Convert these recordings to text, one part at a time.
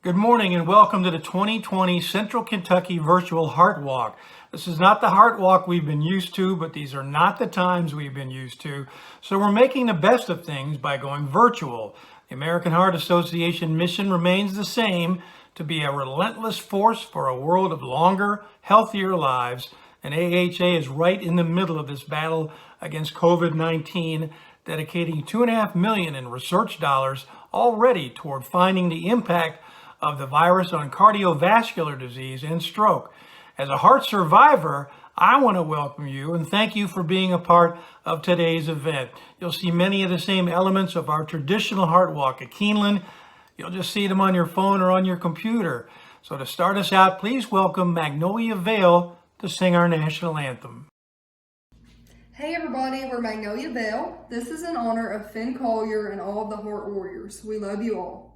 Good morning and welcome to the 2020 Central Kentucky Virtual Heart Walk. This is not the Heart Walk we've been used to, but these are not the times we've been used to. So we're making the best of things by going virtual. The American Heart Association mission remains the same, to be a relentless force for a world of longer, healthier lives. And AHA is right in the middle of this battle against COVID-19, dedicating $2.5 million in research dollars already toward finding the impact of the virus on cardiovascular disease and stroke. As a heart survivor, I want to welcome you and thank you for being a part of today's event. You'll see many of the same elements of our traditional heart walk at Keeneland. You'll just see them on your phone or on your computer. So to start us out, please welcome Magnolia Vale to sing our national anthem. Hey everybody, we're Magnolia Vale. This is in honor of Finn Collier and all of the Heart Warriors. We love you all.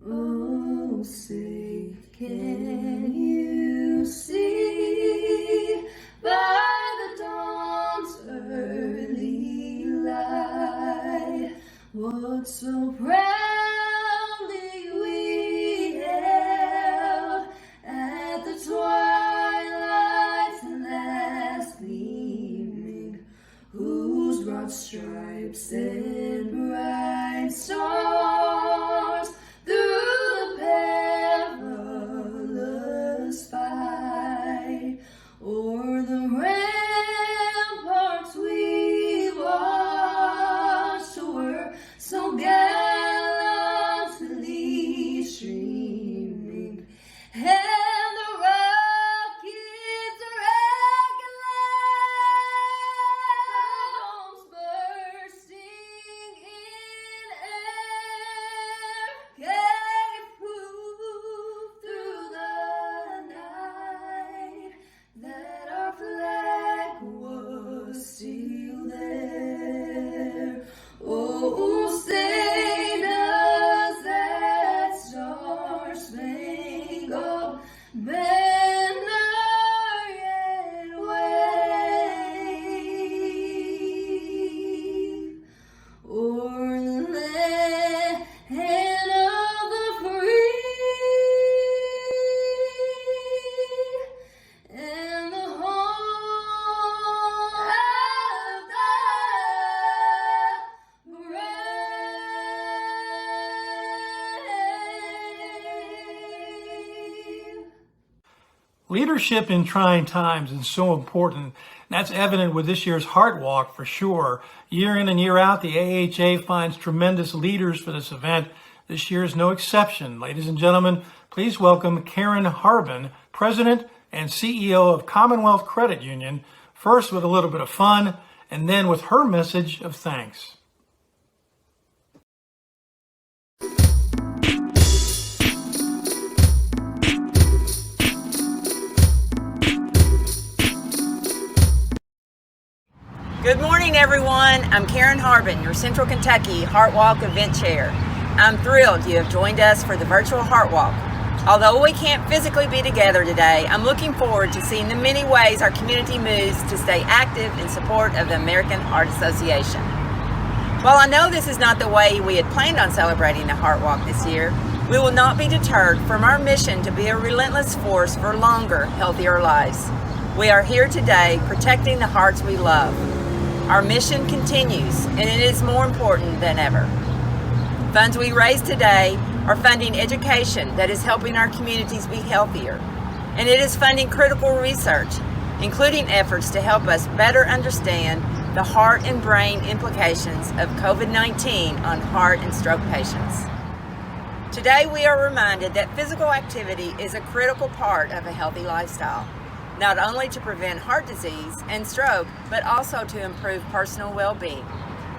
Oh, say, can you see by the dawn's early light what so proudly we hailed at the twilight's last gleaming, whose broad stripes and bright stars through the perilous fight, o'er the ramparts we watched, were so gallantly streaming, and the rocket's red bombs bursting in air gave proof through the night that our flag was still there. Oh, say does that star-spangled banner yet wave o'er the land of the free and the home of the brave. Leadership in trying times is so important. That's evident with this year's Heart Walk for sure. Year in and year out, the AHA finds tremendous leaders for this event. This year is no exception. Ladies and gentlemen, please welcome Karen Harbin, President and CEO of Commonwealth Credit Union, first with a little bit of fun, and then with her message of thanks. Good morning, everyone. I'm Karen Harbin, your Central Kentucky Heart Walk event chair. I'm thrilled you have joined us for the virtual Heart Walk. Although we can't physically be together today, I'm looking forward to seeing the many ways our community moves to stay active in support of the American Heart Association. While I know this is not the way we had planned on celebrating the Heart Walk this year, we will not be deterred from our mission to be a relentless force for longer, healthier lives. We are here today protecting the hearts we love. Our mission continues, and it is more important than ever. Funds we raise today are funding education that is helping our communities be healthier, and it is funding critical research, including efforts to help us better understand the heart and brain implications of COVID-19 on heart and stroke patients. Today we are reminded that physical activity is a critical part of a healthy lifestyle, not only to prevent heart disease and stroke, but also to improve personal well-being.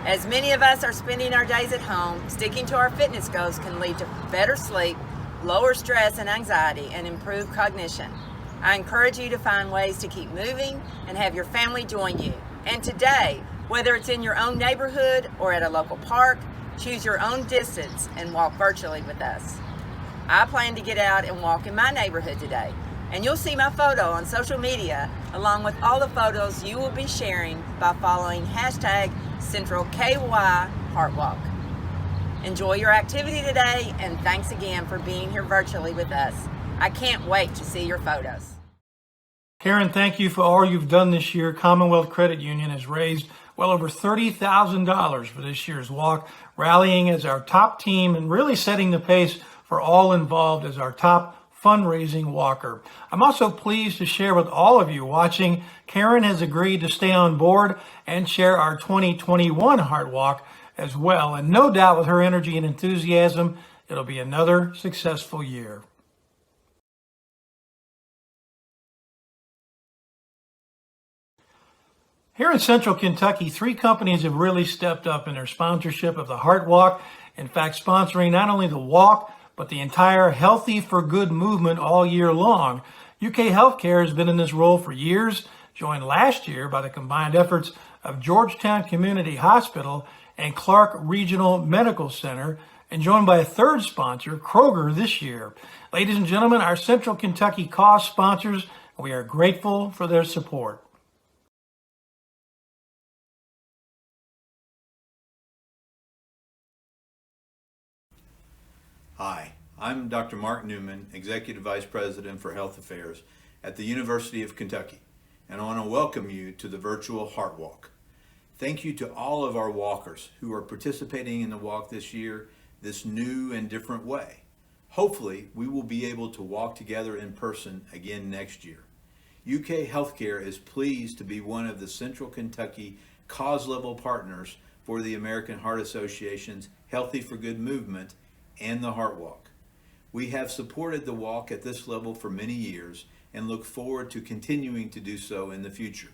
As many of us are spending our days at home, sticking to our fitness goals can lead to better sleep, lower stress and anxiety, and improve cognition. I encourage you to find ways to keep moving and have your family join you. And today, whether it's in your own neighborhood or at a local park, choose your own distance and walk virtually with us. I plan to get out and walk in my neighborhood today. And you'll see my photo on social media, along with all the photos you will be sharing by following hashtag CentralKY Heartwalk. Enjoy your activity today, and thanks again for being here virtually with us. I can't wait to see your photos. Karen, thank you for all you've done this year. Commonwealth Credit Union has raised well over $30,000 for this year's walk, rallying as our top team and really setting the pace for all involved as our top fundraising walker. I'm also pleased to share with all of you watching, Karen has agreed to stay on board and share our 2021 Heart Walk as well. And no doubt with her energy and enthusiasm, it'll be another successful year. Here in Central Kentucky, 3 companies have really stepped up in their sponsorship of the Heart Walk. In fact, sponsoring not only the walk, but the entire Healthy for Good movement all year long. UK Healthcare has been in this role for years, joined last year by the combined efforts of Georgetown Community Hospital and Clark Regional Medical Center, and joined by a third sponsor, Kroger, this year. Ladies and gentlemen, our Central Kentucky cause sponsors, we are grateful for their support. Hi, I'm Dr. Mark Newman, Executive Vice President for Health Affairs at the University of Kentucky, and I want to welcome you to the virtual Heart Walk. Thank you to all of our walkers who are participating in the walk this year, this new and different way. Hopefully, we will be able to walk together in person again next year. UK Healthcare is pleased to be one of the Central Kentucky cause-level partners for the American Heart Association's Healthy for Good movement and the Heart Walk. We have supported the walk at this level for many years and look forward to continuing to do so in the future.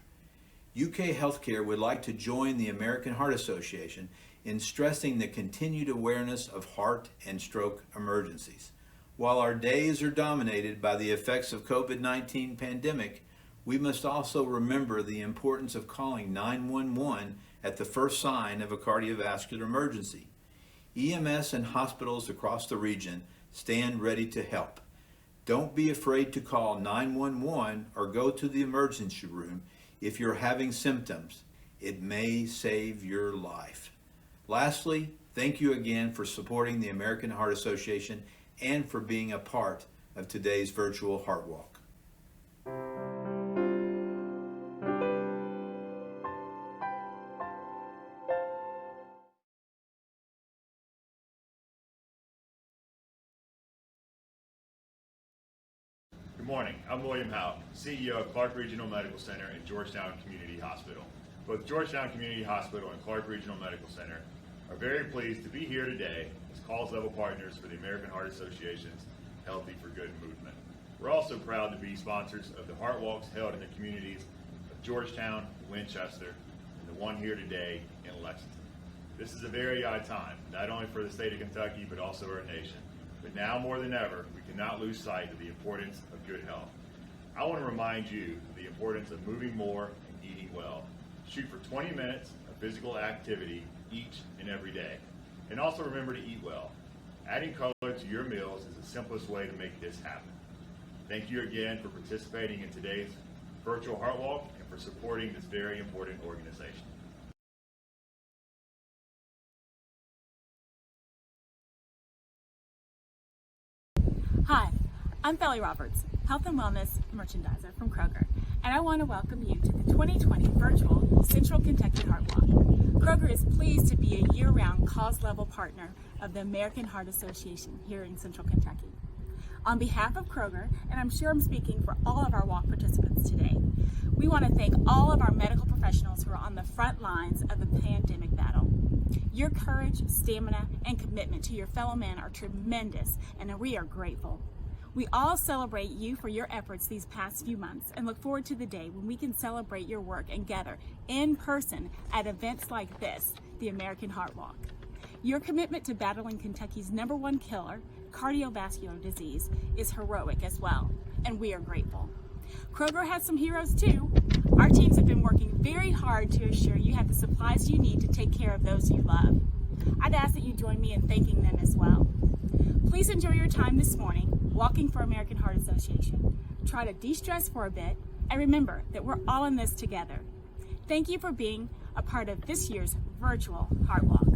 UK Healthcare would like to join the American Heart Association in stressing the continued awareness of heart and stroke emergencies. While our days are dominated by the effects of COVID-19 pandemic, we must also remember the importance of calling 911 at the first sign of a cardiovascular emergency. EMS and hospitals across the region stand ready to help. Don't be afraid to call 911 or go to the emergency room if you're having symptoms. It may save your life. Lastly, thank you again for supporting the American Heart Association and for being a part of today's virtual Heart Walk. Good morning, I'm William Howe, CEO of Clark Regional Medical Center and Georgetown Community Hospital. Both Georgetown Community Hospital and Clark Regional Medical Center are very pleased to be here today as cause-level partners for the American Heart Association's Healthy for Good movement. We're also proud to be sponsors of the Heart Walks held in the communities of Georgetown, Winchester, and the one here today in Lexington. This is a very odd time, not only for the state of Kentucky, but also our nation. But now more than ever, we cannot lose sight of the importance of good health. I want to remind you of the importance of moving more and eating well. Shoot for 20 minutes of physical activity each and every day. And also remember to eat well. Adding color to your meals is the simplest way to make this happen. Thank you again for participating in today's virtual Heart Walk and for supporting this very important organization. Hi, I'm Felly Roberts, Health and Wellness Merchandiser from Kroger, and I want to welcome you to the 2020 virtual Central Kentucky Heart Walk. Kroger is pleased to be a year-round cause-level partner of the American Heart Association here in Central Kentucky. On behalf of Kroger, and I'm sure I'm speaking for all of our walk participants today, we want to thank all of our medical professionals who are on the front lines of the pandemic battle. Your courage, stamina, and commitment to your fellow man are tremendous, and we are grateful. We all celebrate you for your efforts these past few months and look forward to the day when we can celebrate your work and gather in person at events like this, the American Heart Walk. Your commitment to battling Kentucky's #1 killer, cardiovascular disease, is heroic as well, and we are grateful. Kroger has some heroes too. Our teams have been working very hard to assure you have the supplies you need to take care of those you love. I'd ask that you join me in thanking them as well. Please enjoy your time this morning walking for American Heart Association. try to de-stress for a bit, and remember that we're all in this together. Thank you for being a part of this year's virtual Heart Walk.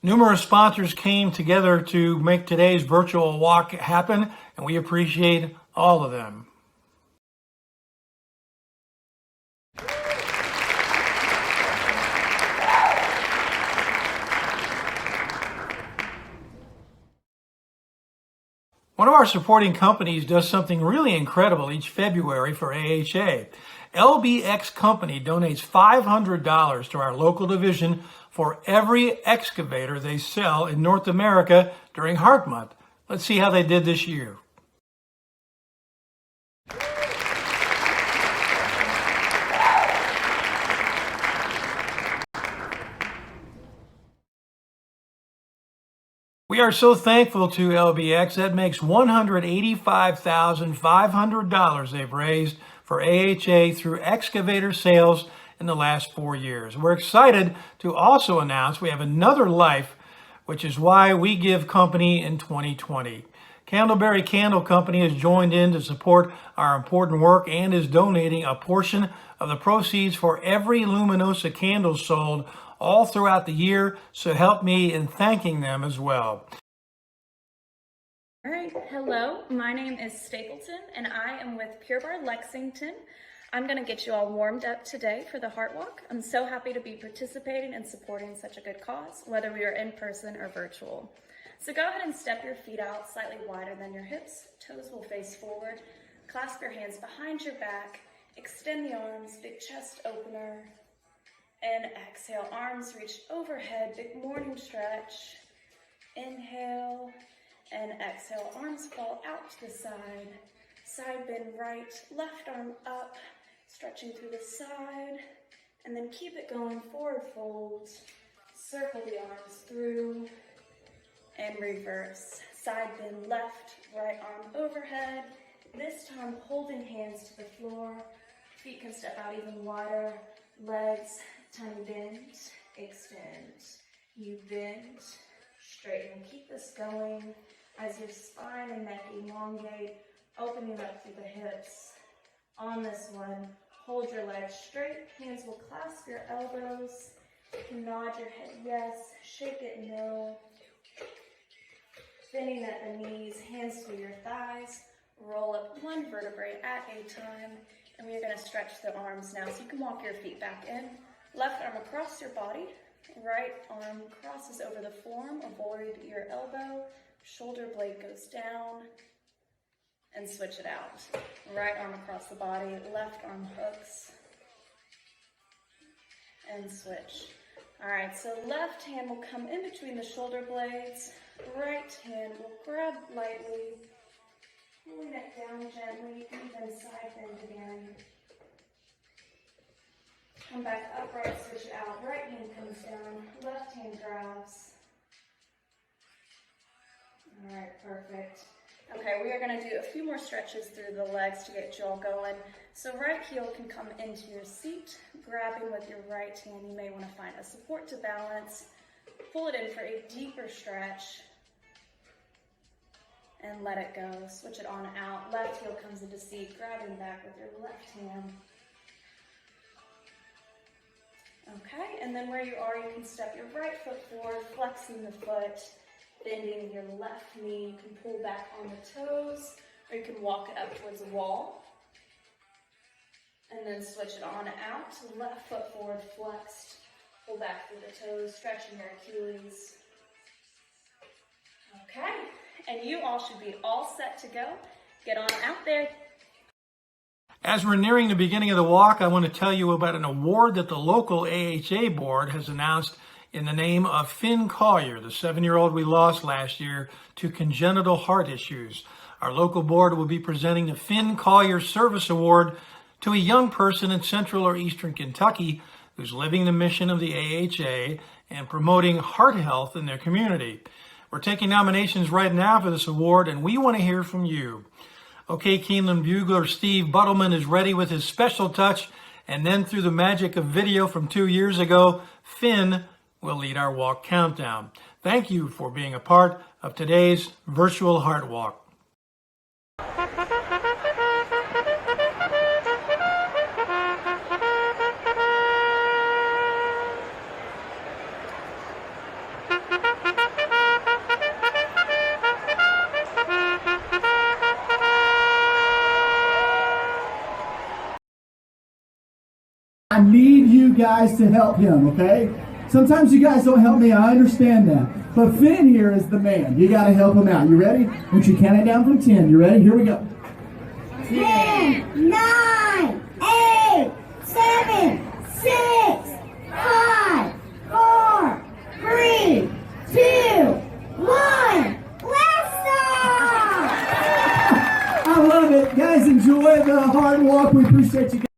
Numerous sponsors came together to make today's virtual walk happen, and we appreciate all of them. One of our supporting companies does something really incredible each February for AHA. LBX Company donates $500 to our local division for every excavator they sell in North America during Heart Month. Let's see how they did this year. We are so thankful to LBX. That makes $185,500 they've raised for AHA through excavator sales in the last 4 years. We're excited to also announce we have another life, which is why we give company in 2020. Candleberry Candle Company has joined in to support our important work and is donating a portion of the proceeds for every Luminosa candle sold all throughout the year, so help me in thanking them as well. All right, hello, my name is Stapleton and I am with Pure Barre Lexington. I'm gonna get you all warmed up today for the Heart Walk. I'm so happy to be participating and supporting such a good cause, whether we are in person or virtual. So go ahead and step your feet out slightly wider than your hips. Toes will face forward. Clasp your hands behind your back. Extend the arms, big chest opener. And exhale, arms reach overhead, big morning stretch. Inhale and exhale, arms fall out to the side. Side bend right, left arm up, stretching through the side. And then keep it going, forward fold. Circle the arms through and reverse. Side bend left, right arm overhead. This time holding hands to the floor. Feet can step out even wider. Legs, tiny bend, extend. You bend, straighten. Keep this going as your spine and neck elongate, opening up through the hips. On this one, hold your legs straight. Hands will clasp your elbows. You can nod your head yes, shake it no. Bending at the knees, hands to your thighs. Roll up one vertebrae at a time. And we are going to stretch the arms now, so you can walk your feet back in. Left arm across your body. Right arm crosses over the forearm, avoid your elbow. Shoulder blade goes down. And switch it out. Right arm across the body, left arm hooks. And switch. All right, so left hand will come in between the shoulder blades. Right hand will grab lightly. Pulling it down gently, and then side bend again. Come back upright, switch it out. Right hand comes down, left hand grabs. All right, perfect. Okay, we are going to do a few more stretches through the legs to get you all going. So right heel can come into your seat, grabbing with your right hand. You may want to find a support to balance. Pull it in for a deeper stretch. And let it go. Switch it on out. Left heel comes into seat, grabbing back with your left hand. Okay, and then where you are, you can step your right foot forward, flexing the foot, bending your left knee. You can pull back on the toes, or you can walk it up towards the wall. And then switch it on out. Left foot forward, flexed. Pull back through the toes, stretching your Achilles. Okay. And you all should be all set to go. Get on out there. As we're nearing the beginning of the walk, I want to tell you about an award that the local AHA board has announced in the name of Finn Collier, the 7-year-old we lost last year to congenital heart issues. Our local board will be presenting the Finn Collier Service Award to a young person in Central or Eastern Kentucky who's living the mission of the AHA and promoting heart health in their community. We're taking nominations right now for this award, and we want to hear from you. Okay, Keeneland bugler Steve Buttleman is ready with his special touch, and then through the magic of video from 2 years ago, Finn will lead our walk countdown. Thank you for being a part of today's virtual Heart Walk. I need you guys to help him, okay? Sometimes you guys don't help me, I understand that. But Finn here is the man. You gotta help him out. You ready? I want you to count it down from 10. You ready? Here we go. 10, 9, 8, 7, 6, 5, 4, 3, 2, 1. Blast off! I love it. Guys, enjoy the hard walk. We appreciate you guys.